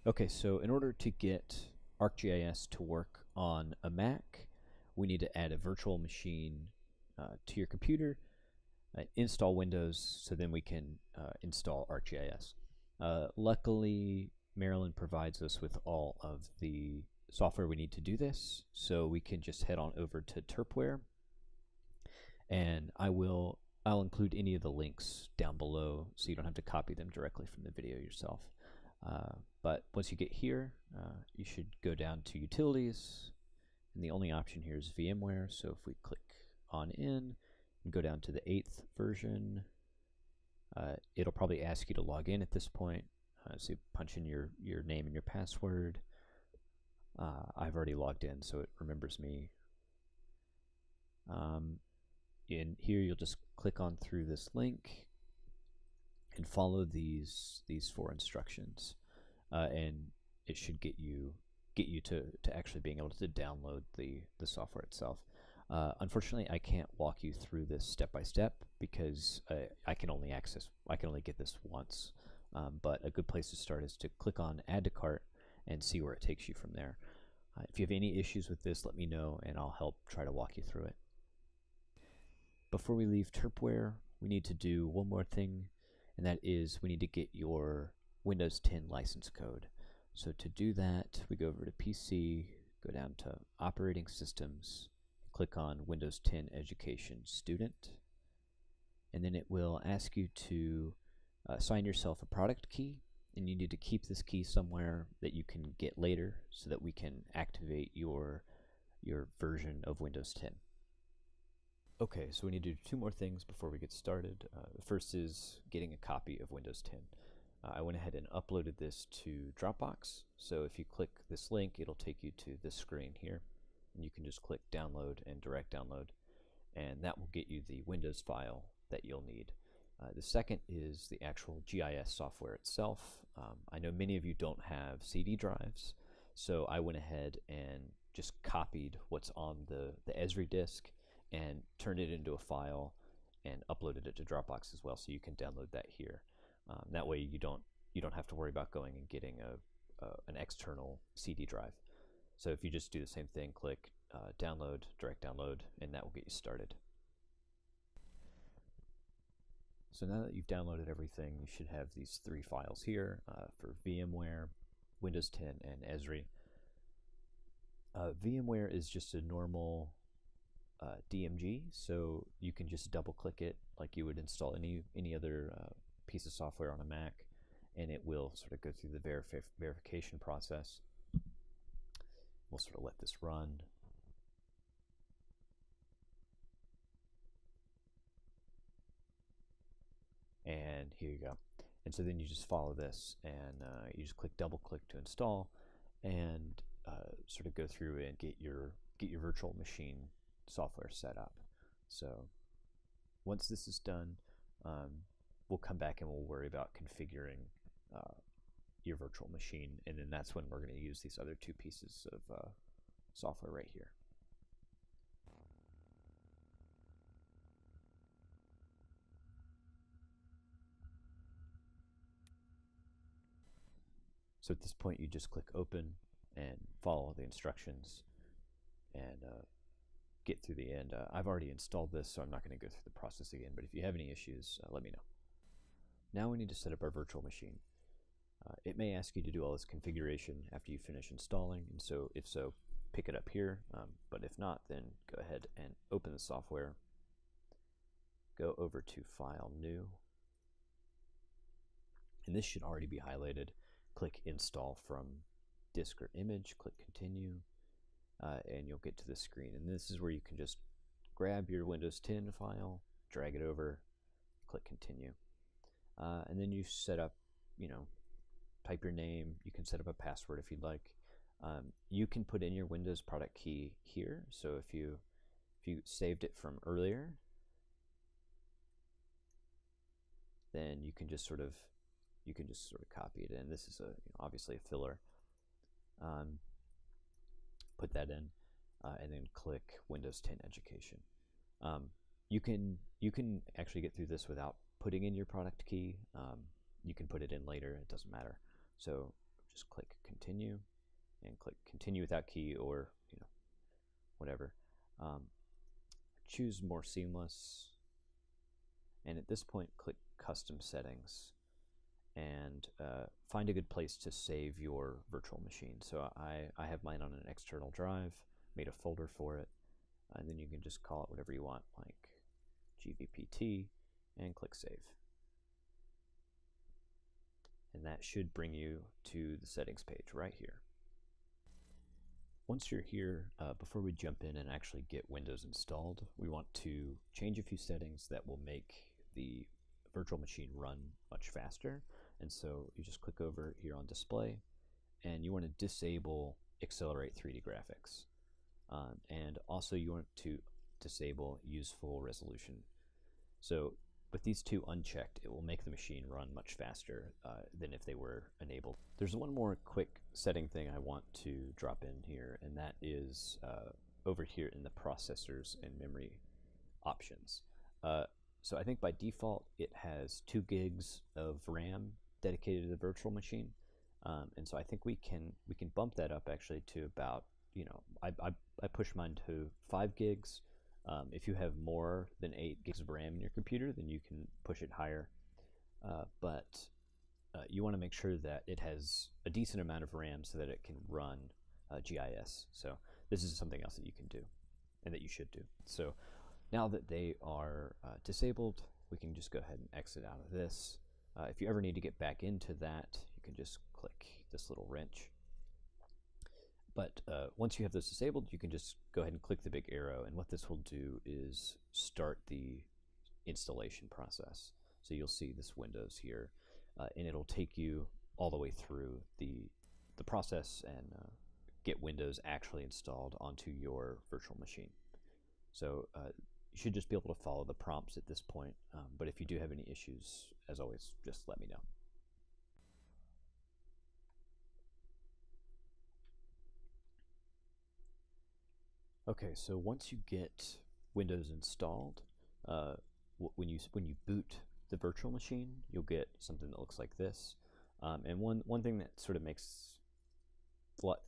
Okay, so in order to get ArcGIS to work on a Mac, we need to add a virtual machine to your computer, install Windows, so then we can install ArcGIS. Luckily, Maryland provides us with all of the software we need to do this, so we can just head on over to Terpware, and I'll include any of the links down below so you don't have to copy them directly from the video yourself. But once you get here, you should go down to Utilities, and the only option here is VMware. So if we click on in and go down to the 8th version, it'll probably ask you to log in at this point. So you punch in your name and your password. I've already logged in, so it remembers me. In here, you'll just click on through this link and follow these 4 instructions, and it should get you to actually being able to download the software itself. Unfortunately, I can't walk you through this step by step because I can only get this once. But a good place to start is to click on Add to Cart and see where it takes you from there. If you have any issues with this, let me know and I'll help try to walk you through it. Before we leave Terpware, we need to do one more thing, and that is we need to get your Windows 10 license code. So to do that, we go over to PC, go down to Operating Systems, click on Windows 10 Education Student, and then it will ask you to assign yourself a product key, and you need to keep this key somewhere that you can get later so that we can activate your version of Windows 10. Okay, so we need to do 2 more things before we get started. The first is getting a copy of Windows 10. I went ahead and uploaded this to Dropbox, so if you click this link, it'll take you to this screen here, and you can just click download and direct download, and that will get you the Windows file that you'll need. The second is the actual GIS software itself. I know many of you don't have CD drives, so I went ahead and just copied what's on the Esri disk and turned it into a file and uploaded it to Dropbox as well, so you can download that here. That way you don't have to worry about going and getting an external CD drive. So if you just do the same thing, click download, direct download, and that will get you started. So now that you've downloaded everything, you should have these 3 files here for VMware, Windows 10, and Esri. VMware is just a normal DMG, so you can just double click it like you would install any other piece of software on a Mac, and it will sort of go through the verification process. We'll sort of let this run. And here you go. And so then you just follow this, and you just double click to install, and sort of go through and get your virtual machine software set up. So once this is done, we'll come back and we'll worry about configuring your virtual machine, and then that's when we're going to use these other 2 pieces of software right here. So at this point, you just click open and follow the instructions and get through the end. I've already installed this, so I'm not going to go through the process again, but if you have any issues, let me know. Now we need to set up our virtual machine. It may ask you to do all this configuration after you finish installing, and so if so, pick it up here, but if not, then go ahead and open the software, go over to File, New, and this should already be highlighted. Click Install from Disk or Image, click Continue, and you'll get to this screen. And this is where you can just grab your Windows 10 file, drag it over, click Continue. And then you set up, type your name. You can set up a password if you'd like. You can put in your Windows product key here. So if you saved it from earlier, then you can just sort of copy it in. This is obviously a filler. Put that in, and then click Windows 10 Education. You can actually get through this without putting in your product key. You can put it in later, it doesn't matter. So just click continue, and click continue without key, or whatever. Choose more seamless, and at this point click custom settings, and find a good place to save your virtual machine. So I have mine on an external drive, made a folder for it, and then you can just call it whatever you want, like GVPT, and click save. And that should bring you to the settings page right here. Once you're here, before we jump in and actually get Windows installed, we want to change a few settings that will make the virtual machine run much faster. And so you just click over here on display, and you want to disable accelerate 3D graphics. And also you want to disable use full resolution. So with these two unchecked, it will make the machine run much faster than if they were enabled. There's one more quick setting thing I want to drop in here, and that is over here in the processors and memory options. So I think by default it has 2 gigs of RAM dedicated to the virtual machine, and so I think we can bump that up actually to about, I push mine to 5 gigs. If you have more than 8 gigs of RAM in your computer, then you can push it higher. But you want to make sure that it has a decent amount of RAM so that it can run GIS. So this is something else that you can do and that you should do. So now that they are disabled, we can just go ahead and exit out of this. If you ever need to get back into that, you can just click this little wrench. But once you have this disabled, you can just go ahead and click the big arrow, and what this will do is start the installation process. So you'll see this Windows here, and it'll take you all the way through the process and get Windows actually installed onto your virtual machine. So you should just be able to follow the prompts at this point, but if you do have any issues, as always, just let me know. Okay, so once you get Windows installed, when you boot the virtual machine, you'll get something that looks like this. And one thing that sort of makes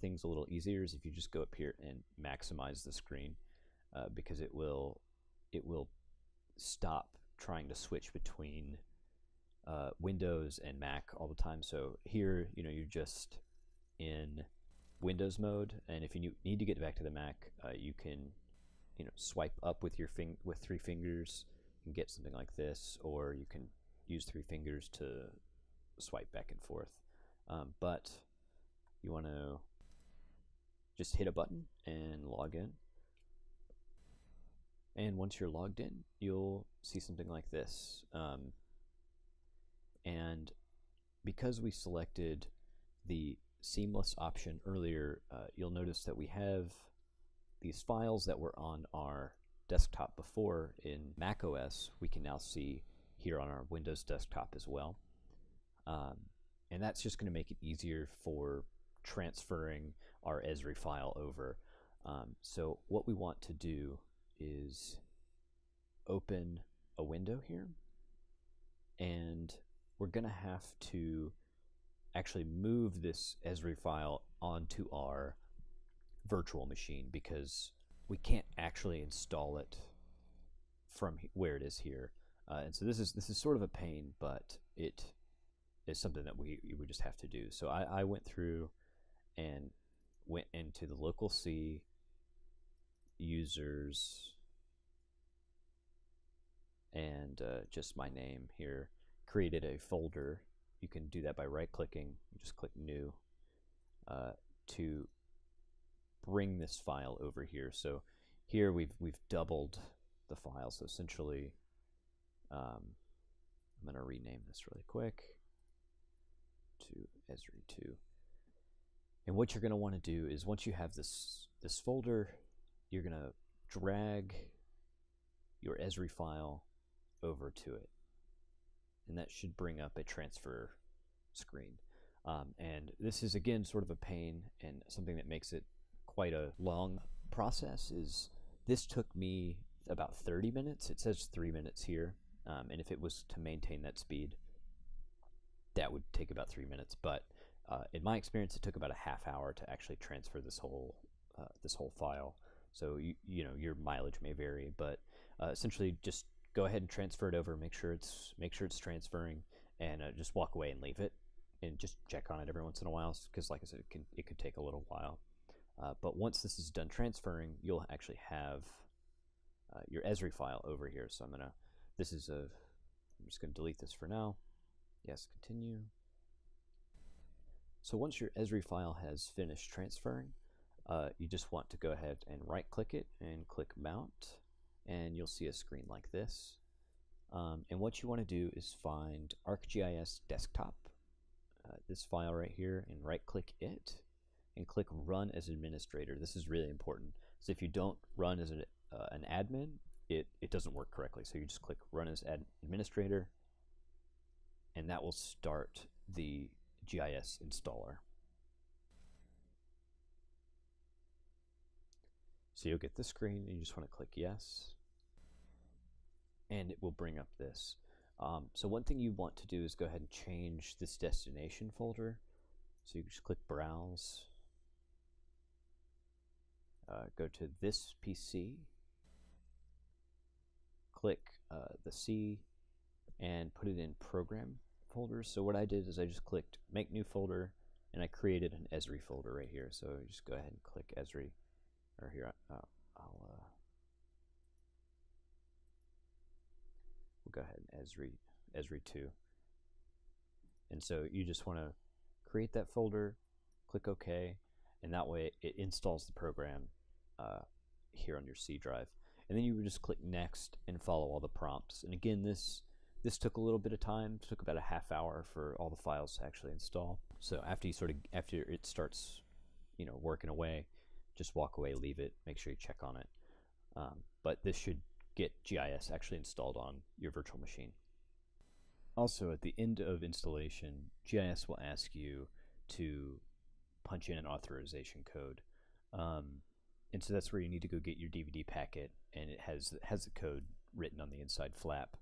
things a little easier is if you just go up here and maximize the screen, because it will stop trying to switch between Windows and Mac all the time. So here, you're just in Windows mode, and if you need to get back to the Mac, you can swipe up with your 3 fingers and get something like this, or you can use 3 fingers to swipe back and forth. But you want to just hit a button and log in, and once you're logged in, you'll see something like this. And because we selected the seamless option earlier, you'll notice that we have these files that were on our desktop before in Mac OS, we can now see here on our Windows desktop as well. And that's just going to make it easier for transferring our Esri file over. So what we want to do is open a window here, and we're going to have to actually move this Esri file onto our virtual machine, because we can't actually install it from where it is here. And so this is sort of a pain, but it is something that we just have to do. So I went through and went into the local C, users, and just my name here, created a folder. You can do that by right-clicking. You just click New to bring this file over here. So here we've doubled the file. So essentially, I'm going to rename this really quick to Esri 2. And what you're going to want to do is, once you have this folder, you're going to drag your Esri file over to it, and that should bring up a transfer screen. And this is, again, sort of a pain, and something that makes it quite a long process is this took me about 30 minutes. It says 3 minutes here, and if it was to maintain that speed, that would take about 3 minutes. But in my experience, it took about a half hour to actually transfer this whole file. So you know, your mileage may vary, but essentially just go ahead and transfer it over. Make sure it's transferring, and just walk away and leave it, and just check on it every once in a while, because like I said, it could take a little while. But once this is done transferring, you'll actually have your Esri file over here. So I'm just going to delete this for now. Yes, continue. So once your Esri file has finished transferring, you just want to go ahead and right-click it and click Mount, and you'll see a screen like this. And what you want to do is find ArcGIS Desktop, this file right here, and right-click it, and click Run as Administrator. This is really important. So if you don't run as an admin, it doesn't work correctly. So you just click Run as Administrator, and that will start the GIS installer. So you'll get this screen, and you just want to click Yes, and it will bring up this. So one thing you want to do is go ahead and change this destination folder. So you just click Browse, go to this PC, click the C, and put it in Program folders. So what I did is I just clicked Make New Folder, and I created an Esri folder right here. So just go ahead and click Esri, or here we'll go ahead and Esri 2. And so you just want to create that folder, click OK, and that way it installs the program here on your C drive. And then you would just click Next and follow all the prompts. And again, this took a little bit of time. It took about a half hour for all the files to actually install. So after it starts, you know, working away, just walk away, leave it, make sure you check on it. But this should get GIS actually installed on your virtual machine. Also, at the end of installation, GIS will ask you to punch in an authorization code. And so that's where you need to go get your DVD packet, and it has the code written on the inside flap.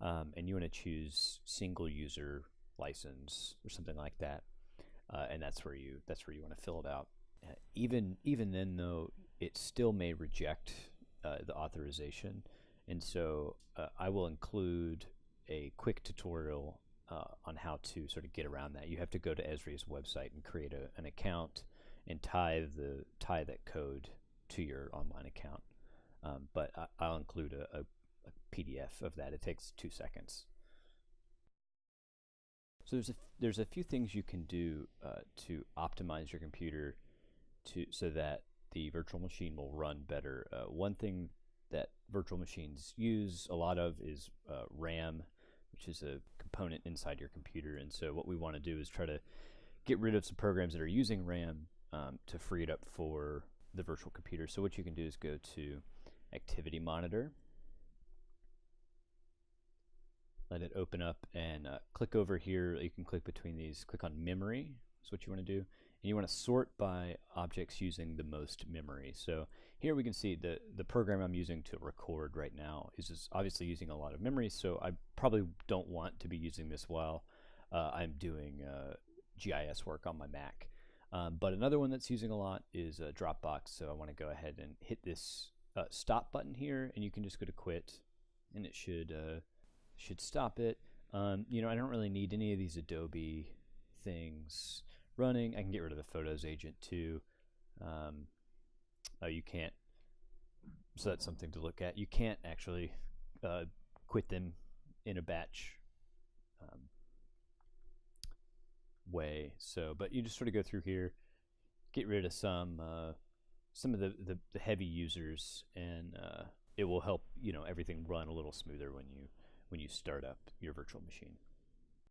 And you want to choose single user license or something like that, and that's where you want to fill it out. Even then, though, it still may reject the authorization, and so I will include a quick tutorial on how to sort of get around that. You have to go to Esri's website and create an account and tie that code to your online account. But I'll include a PDF of that. It takes 2 seconds. So there's a few things you can do to optimize your computer so that the virtual machine will run better. One thing that virtual machines use a lot of is RAM, which is a component inside your computer. And so what we want to do is try to get rid of some programs that are using RAM to free it up for the virtual computer. So what you can do is go to Activity Monitor, let it open up, and click over here. You can click between these. Click on Memory is what you want to do. And you want to sort by objects using the most memory. So here we can see the program I'm using to record right now is obviously using a lot of memory, so I probably don't want to be using this while I'm doing GIS work on my Mac. But another one that's using a lot is Dropbox, so I want to go ahead and hit this stop button here, and you can just go to quit, and it should stop it. You know, I don't really need any of these Adobe things running. I can get rid of the Photos agent too. You can't, so that's something to look at. You can't actually quit them in a batch way. So, but you just sort of go through here, get rid of some of the heavy users, and it will help, you know, everything run a little smoother when you start up your virtual machine.